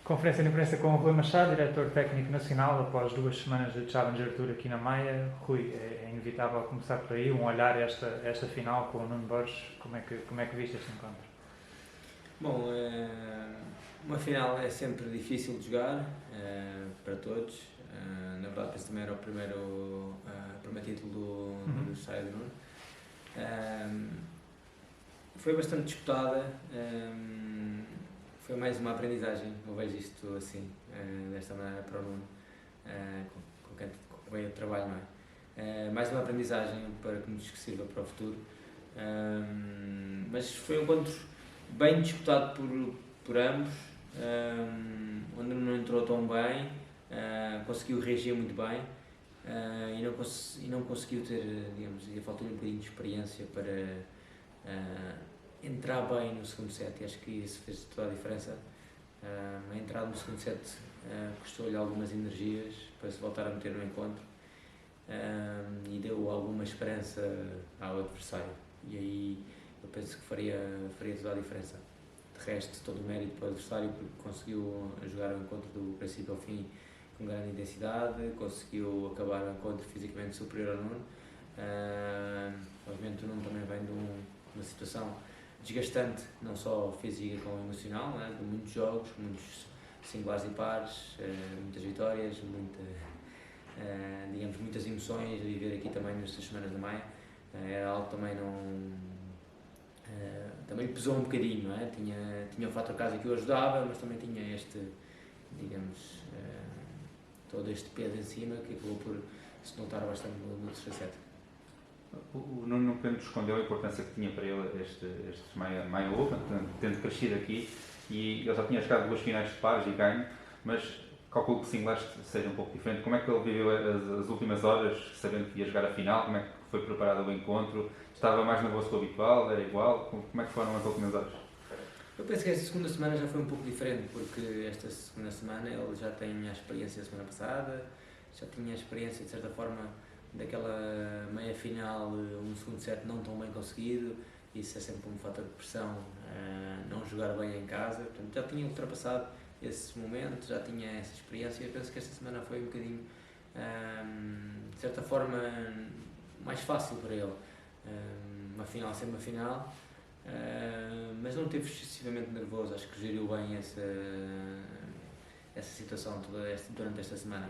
Conferência de imprensa com o Rui Machado, diretor técnico nacional, após 2 semanas de Challenger Tour aqui na Maia. Rui, é inevitável começar por aí, um olhar a esta final com o Nuno Borges. Como é que viste este encontro? Bom, uma final é sempre difícil de jogar para todos. Na verdade, penso também era o primeiro título do Saia do Nuno. Foi bastante disputada. Foi mais uma aprendizagem, eu vejo isto assim, desta maneira para o Nuno, com quem eu trabalho, não é? Mais uma aprendizagem para que nos sirva para o futuro. Mas foi um encontro bem disputado por ambos, onde não entrou tão bem, conseguiu reagir muito bem e não conseguiu ter, digamos, faltou-lhe um bocadinho de experiência para entrar bem no segundo set, e acho que isso fez toda a diferença. A entrada no segundo set custou-lhe algumas energias para se voltar a meter no encontro, e deu alguma esperança ao adversário, e aí eu penso que faria toda a diferença. De resto, todo o mérito para o adversário, porque conseguiu jogar o encontro do princípio ao fim com grande intensidade, conseguiu acabar o encontro fisicamente superior ao Nuno. Obviamente o Nuno também vem de uma situação desgastante, não só física como emocional, né? De muitos jogos, muitos singulares e pares, muitas vitórias, digamos, muitas emoções a viver aqui também nestas semanas da Maia. Era algo que também também lhe pesou um bocadinho, não é? Tinha o fator casa que o ajudava, mas também tinha digamos, todo este peso em cima que acabou por se notar bastante no terceiro set. O Nuno nunca nos escondeu a importância que tinha para ele estes Maia Open, tendo crescido aqui, e ele já tinha jogado 2 finais de pares e ganho, mas calculo que o singulares seja um pouco diferente. Como é que ele viveu as últimas horas, sabendo que ia jogar a final? Como é que foi preparado o encontro? Estava mais nervoso que o habitual? Era igual? Como é que foram as últimas horas? Eu penso que esta segunda semana já foi um pouco diferente, porque esta segunda semana ele já tem a experiência da semana passada, já tinha a experiência, de certa forma, daquela meia final, um segundo set não tão bem conseguido. Isso é sempre um fator de pressão, não jogar bem em casa. Portanto, já tinha ultrapassado esse momento, já tinha essa experiência. Eu penso que esta semana foi um bocadinho, de certa forma, mais fácil para ele. Uma final sem uma final, mas não esteve excessivamente nervoso. Acho que geriu bem essa situação durante esta semana.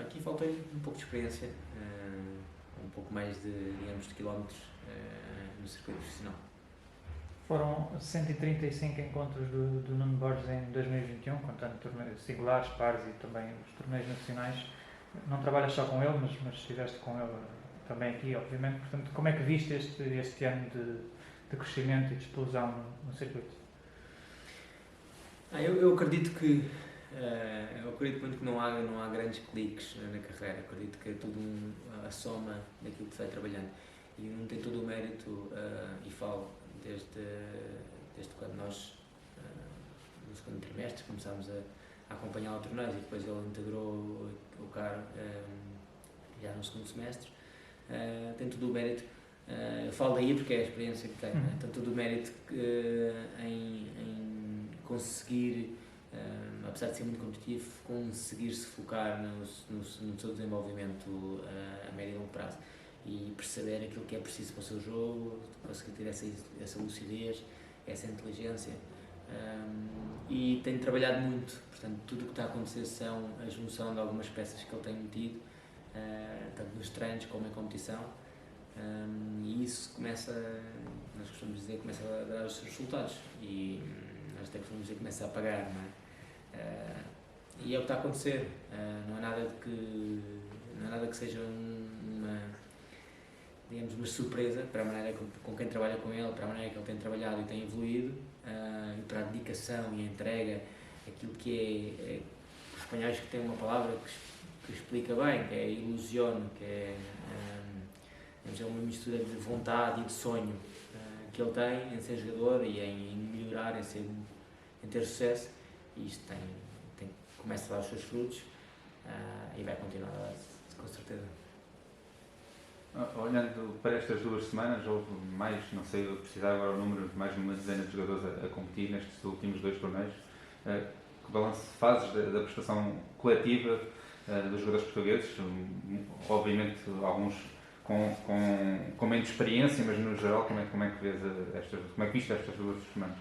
Aqui faltou-lhe um pouco de experiência, um pouco mais de quilómetros no circuito profissional. Foram 135 encontros do Nuno Borges em 2021, contando torneios singulares, pares e também os torneios nacionais. Não trabalhas só com ele, mas estiveste com ele também aqui, obviamente. Portanto, como é que viste este ano de crescimento e de explosão no circuito? Eu acredito que eu acredito muito que não há grandes cliques na carreira. Acredito que é tudo a soma daquilo que se vai trabalhando, e não tem todo o mérito, e falo desde quando nós no segundo trimestre começámos a acompanhar o torneio, e depois ele integrou o CAR já no segundo semestre. Tem todo o mérito, eu falo daí porque é a experiência que tenho, tem todo o mérito em conseguir, apesar de ser muito competitivo, conseguir se focar no seu desenvolvimento a médio e longo prazo, e perceber aquilo que é preciso para o seu jogo, conseguir ter essa lucidez, essa inteligência, e tenho trabalhado muito. Portanto, tudo o que está a acontecer são a junção de algumas peças que ele tem metido, tanto nos treinos como em competição, e isso nós costumamos dizer, começa a dar os seus resultados, e nós até costumamos dizer que começa a pagar, não é? E é o que está a acontecer. Não é nada que seja digamos, uma surpresa para a maneira com quem trabalha com ele, para a maneira que ele tem trabalhado e tem evoluído, e para a dedicação e a entrega, aquilo que é os espanhóis que têm uma palavra que explica bem, que é ilusiono, que é uma mistura de vontade e de sonho que ele tem em ser jogador e em melhorar, em ter sucesso, e isto começa a dar os seus frutos, e vai continuar a dar, com certeza. Olhando para estas 2 semanas, houve mais, não sei, eu precisar agora o número, mais de uma dezena de jogadores a competir nestes últimos 2 torneios. que balanço fazes da prestação coletiva dos jogadores portugueses? Obviamente, alguns com menos experiência, mas no geral, como é que viste estas 2 semanas?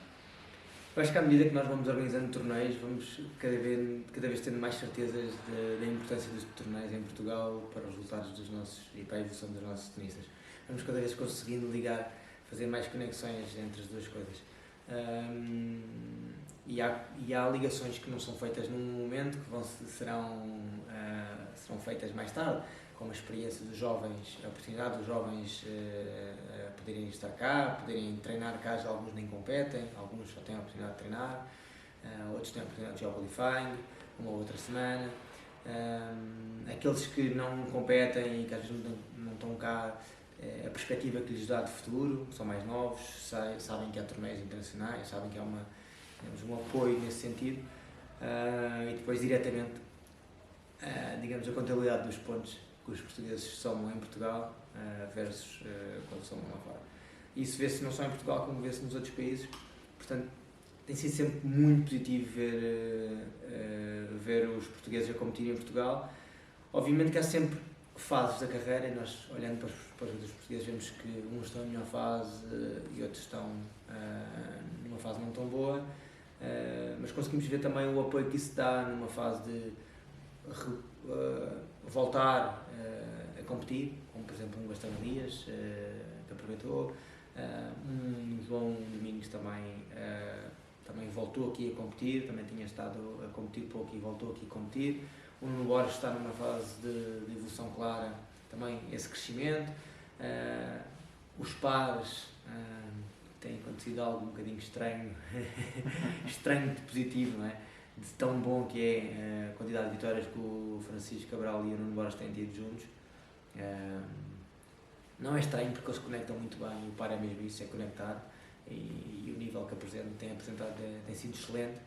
Eu acho que à medida que nós vamos organizando torneios, vamos cada vez tendo mais certezas da importância dos torneios em Portugal para os resultados dos nossos e para a evolução dos nossos tenistas. Vamos cada vez conseguindo fazer mais conexões entre as 2 coisas. E há ligações que não são feitas num momento, que serão feitas mais tarde, como a experiência dos jovens, a oportunidade dos jovens poderem estar cá, poderem treinar cá, já alguns nem competem, alguns só têm a oportunidade de treinar, outros têm a oportunidade de jogar qualifying, uma ou outra semana. Aqueles que não competem e que às vezes não estão cá, a perspectiva que lhes dá de futuro, são mais novos, sabem que há torneios internacionais, sabem que há um apoio nesse sentido, e depois diretamente, digamos, a contabilidade dos pontos que os portugueses somam em Portugal versus quando somam lá fora. Isso vê-se não só em Portugal como vê-se nos outros países, portanto tem sido sempre muito positivo ver os portugueses a competir em Portugal. Obviamente que há sempre fases da carreira e nós, olhando para os outros portugueses, vemos que uns estão em melhor fase e outros estão numa fase não tão boa, mas conseguimos ver também o apoio que isso dá numa fase de voltar a competir, como por exemplo um Gastão Dias, que aproveitou, um João Domingos também voltou aqui a competir, também tinha estado a competir pouco e voltou aqui a competir. O Nuno Borges está numa fase de evolução clara, também esse crescimento. Os pares têm acontecido algo um bocadinho estranho, estranho de positivo, não é? De tão bom que é a quantidade de vitórias que o Francisco Cabral e o Nuno Borges têm tido juntos. Não é estranho porque eles conectam muito bem, e o par é mesmo isso, é conectar, e o nível que têm apresentado tem sido excelente,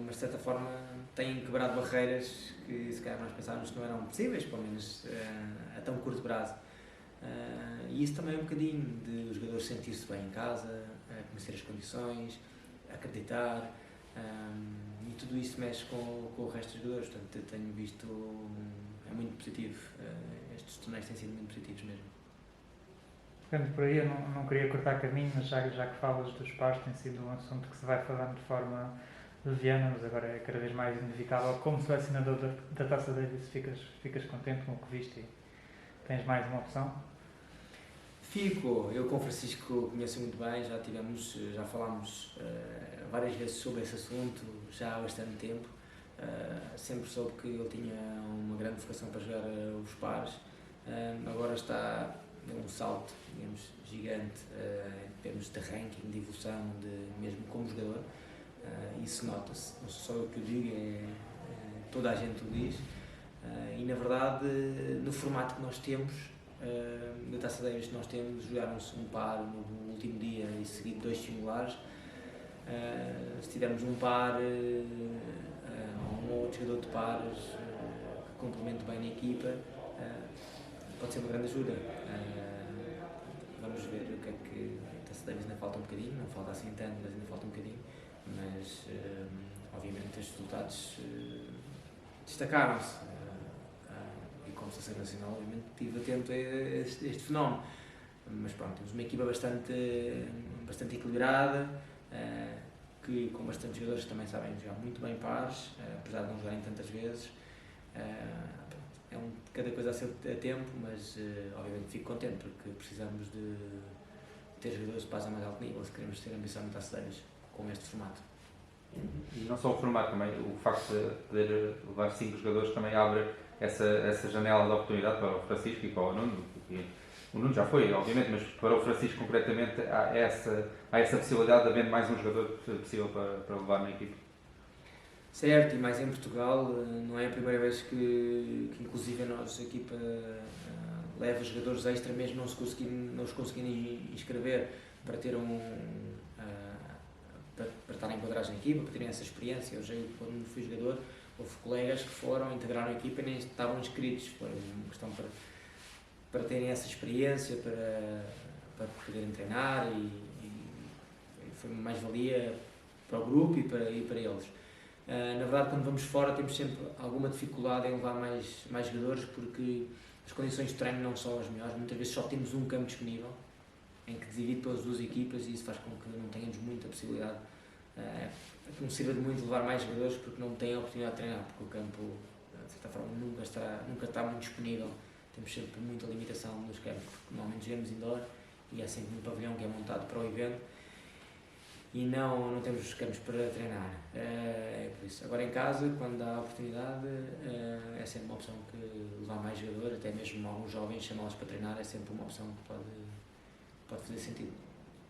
mas de certa forma têm quebrado barreiras que se calhar nós pensávamos que não eram possíveis, pelo menos a tão curto prazo. E isso também é um bocadinho de os jogadores sentir-se bem em casa, conhecer as condições, acreditar, e tudo isso mexe com o resto dos jogadores. Portanto, eu tenho visto, é muito positivo, estes torneios têm sido muito positivos mesmo. Portanto, por aí eu não queria cortar caminho, mas já que falas dos pares, tem sido um assunto que se vai falando de forma leviana, mas agora é cada vez mais inevitável. Como selecionador da Taça Davis, ficas contente com o que viste e tens mais uma opção? Fico. Eu com o Francisco conheço muito bem, já falámos várias vezes sobre esse assunto, já há bastante tempo. Sempre soube que ele tinha uma grande vocação para jogar os pares. Agora está um salto, digamos, gigante em termos de ranking, de evolução, mesmo como jogador. Isso nota-se, não sou só eu que o digo, toda a gente o diz. E na verdade, no formato que nós temos, da Taça Davis que nós temos, jogaram-se um par no último dia e seguido 2 singulares. Se tivermos um par, um outro jogador de pares que complemente bem na equipa, pode ser uma grande ajuda. Vamos ver o que é que a Taça Davis ainda falta um bocadinho, não falta assim tanto, mas ainda falta um bocadinho. Mas obviamente estes resultados destacaram-se. E como seleção nacional, obviamente estive atento a este fenómeno. Mas pronto, temos uma equipa bastante equilibrada, que com bastantes jogadores que também sabem jogar muito bem pares, apesar de não jogarem tantas vezes. Cada coisa a tempo, mas obviamente fico contente porque precisamos de ter jogadores de pares a mais alto nível se queremos ter ambição de Taça Davis com este formato. E não só o formato, também o facto de poder levar 5 jogadores também abre essa janela de oportunidade para o Francisco e para o Nuno, porque o Nuno já foi, obviamente, mas para o Francisco concretamente há essa possibilidade de haver mais um jogador possível para levar na equipe. Certo, e mais em Portugal, não é a primeira vez que inclusive a nossa equipa leva jogadores extra, mesmo não os conseguindo inscrever, para ter para estarem enquadrados na equipa, para terem essa experiência. Eu quando fui jogador, houve colegas que foram, integraram a equipa e nem estavam inscritos. Foi uma questão para terem essa experiência, para poderem treinar, e foi uma mais-valia para o grupo e para eles. Na verdade, quando vamos fora, temos sempre alguma dificuldade em levar mais jogadores porque as condições de treino não são as melhores. Muitas vezes só temos um campo disponível em que divide pelas duas equipas e isso faz com que não tenhamos muita possibilidade. Não sirva de muito levar mais jogadores porque não têm a oportunidade de treinar, porque o campo, de certa forma, nunca está muito disponível. Temos sempre muita limitação nos campos, porque normalmente jogamos indoor e há sempre um pavilhão que é montado para o evento e não temos os campos para treinar. É por isso. Agora em casa, quando há oportunidade, é sempre uma opção que levar mais jogadores, até mesmo alguns jovens chamá-los para treinar, é sempre uma opção que pode fazer sentido.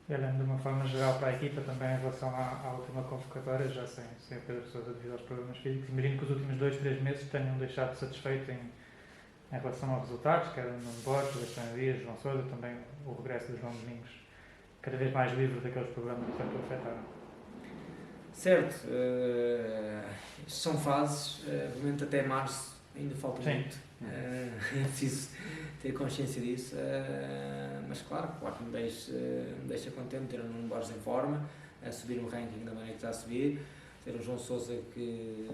E olhando de uma forma geral para a equipa, também em relação à última convocatória, já sem o Pedro Sousa devido aos problemas físicos, imagino que os últimos 2-3 meses tenham deixado satisfeito em relação aos resultados, quer no Borges, Sebastião Dias, João Sousa, também o regresso do João Domingos, cada vez mais livre daqueles problemas que tanto o afetaram. Certo, são fases, obviamente até março ainda falta muito, é preciso ter consciência disso, mas claro que me deixa contente ter um Nuno Borges em forma, a subir um ranking da maneira que está a subir, ter um João Sousa que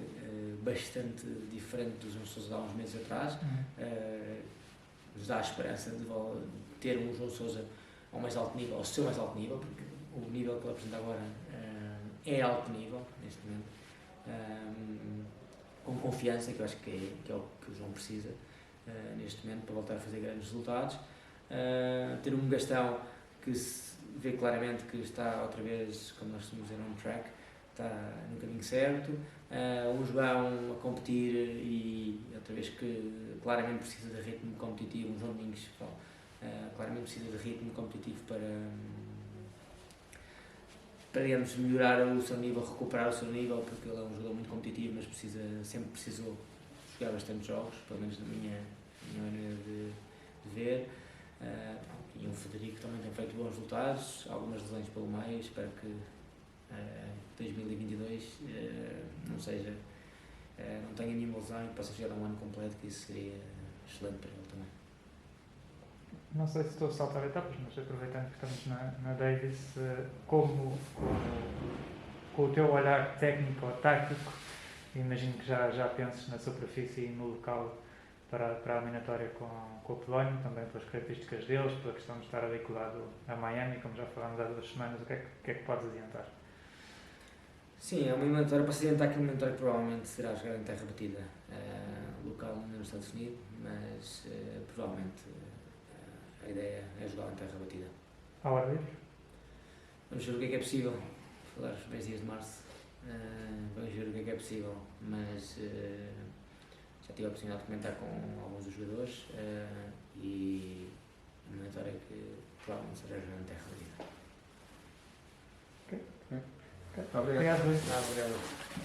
bastante diferente do João Sousa de há uns meses atrás, nos dá a esperança de ter um João Sousa ao mais alto nível, ao seu mais alto nível, porque o nível que ele apresenta agora é alto nível, neste momento, com confiança, que eu acho que é o que o João precisa neste momento para voltar a fazer grandes resultados. Ter um Gastão que se vê claramente que está outra vez, como nós estamos dizer, on track, está no caminho certo. Um João a competir e outra vez que claramente precisa de ritmo competitivo, um João Domingos claramente precisa de ritmo competitivo para digamos, melhorar o seu nível, recuperar o seu nível, porque ele é um jogador muito competitivo, mas sempre precisou jogar bastantes jogos, pelo menos na minha maneira de ver. E o Federico também tem feito bons resultados, algumas lesões pelo meio, espero que 2022 não tenha nenhuma lesão e possa chegar a um ano completo, que isso seria excelente para ele também. Não sei se estou a saltar etapas, mas aproveitando que estamos na Davis, com o teu olhar técnico ou tático, imagino que já penses na superfície e no local para a eliminatória com o Polónia, também pelas características deles, pela questão de estar ali colado a Miami, como já falámos há 2 semanas, o que é que podes adiantar? Sim, é uma eliminatória para se adiantar, que é uma eliminatória que provavelmente será jogada em terra batida, local nos Estados Unidos, mas provavelmente a ideia é jogar em terra batida. À hora livre? Vamos ver o que é possível, falar os primeiros dias de março, vamos ver o que é possível, mas já tive a oportunidade de comentar com alguns dos jogadores e a eliminatória que provavelmente será jogada em terra batida. Obrigado, Luís. Obrigado.